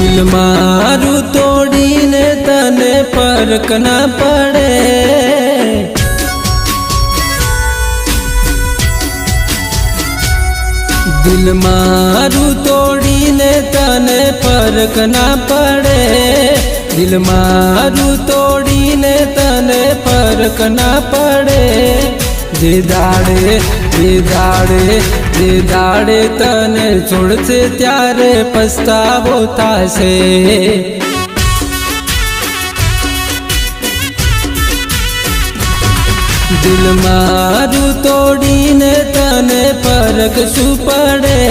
दिल मारू तोड़ीने तने फर्क ना पड़े। दिल मारू तोड़ीने तने फर्क ना पड़े। दिल मारू तोड़ीने तने फर्क ना पड़े। जे दाड़े तने छोड़से त्यारे पछतावो थाशे। दिल मारू तोड़ीने तने फर्क शू पड़े।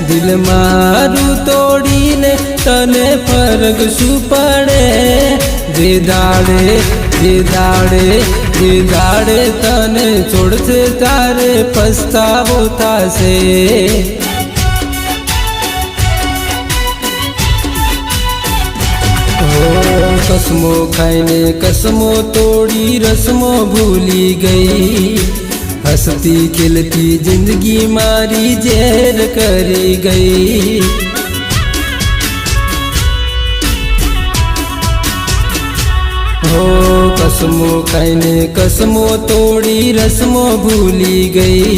दिल मारू तोड़ीने तने फर्क शू पड़े। जे दाड़े तने छोड़से तारे पछतावो थाशे। कसमो खाईने कसमो तोड़ी रस्मो भूली गई। हंसती खिलती जिंदगी मारी जहर करी गई। हो कसमो खाईने कसमो तोड़ी रस्मो भूली गई।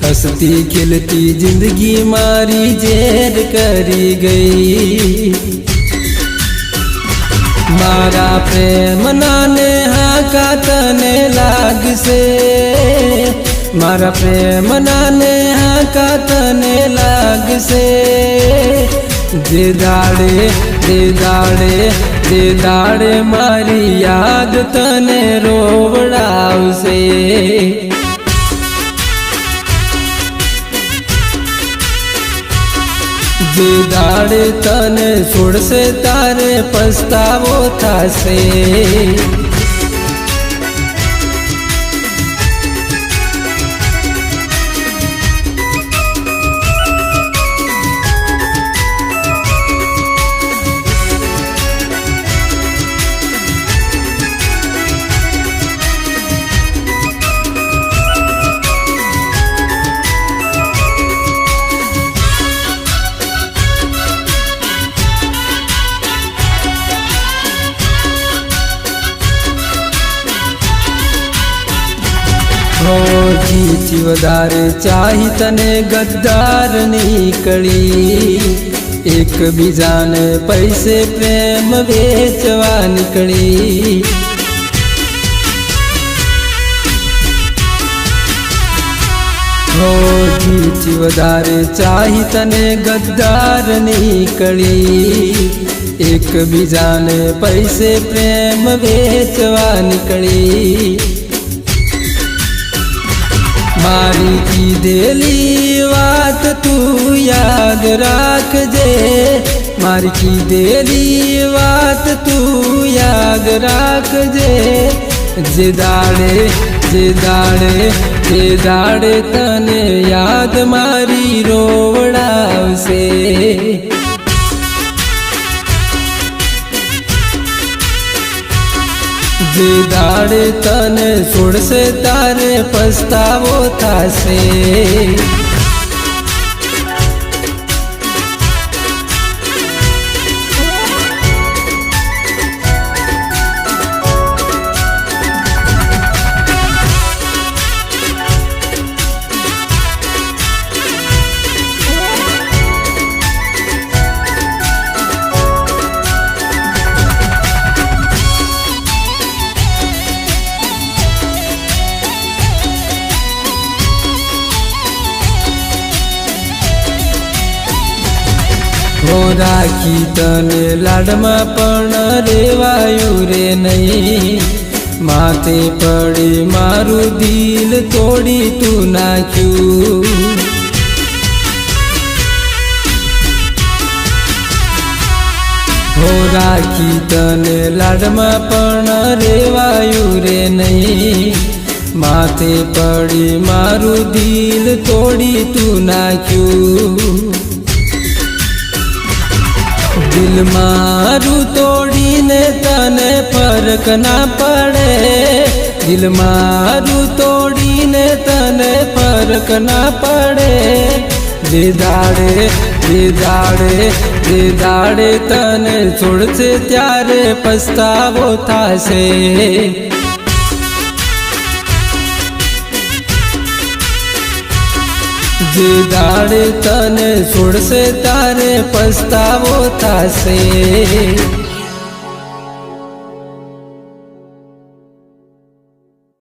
हंसती खिलती जिंदगी मारी जहर करी गई। मारा प्रेम नाने हाका तने लागसे। मारा प्रेम नाने हाका तने लागसे। जे दाड़े मारी याद तने रोवड़ावसे। जे दाड़े तने छोड़से तारे पछतावो थाशे। जीती वधारे चाही तने गद्दार निकली। एक बीजाने पैसे प्रेम वेचवा निकली। हो जीती वधारे चाही तने गद्दार निकली। एक बीजाने पैसे प्रेम वेचवा निकली। मारी की देली बात तू याद राख जे। मारी की देली बात तू याद राख जे। जे दाड़े तने याद मारी रोवड़ावसे। जे दाड़े तने छोड़से तारे पछतावो थाशे। हो राखी तने लाडमा पण रेवायु रे नहीं। माथे पड़ी मारू दिल तोड़ी तू नाख्यू। हो राखी तने लाडमा पण रेवायु रे नहीं। माथे पड़ी मारू दिल तोड़ी तू नाख्यू। दिल मारू तोड़ीने तने फर्क ना पड़े। दिल मारू तोड़ीने तने फर्क ना पड़े। जे दाड़े જે દાડે તને છોડશે ત્યારે પસ્તાવો થાશે, જે દાડે તને છોડશે ત્યારે પસ્તાવો થાશે।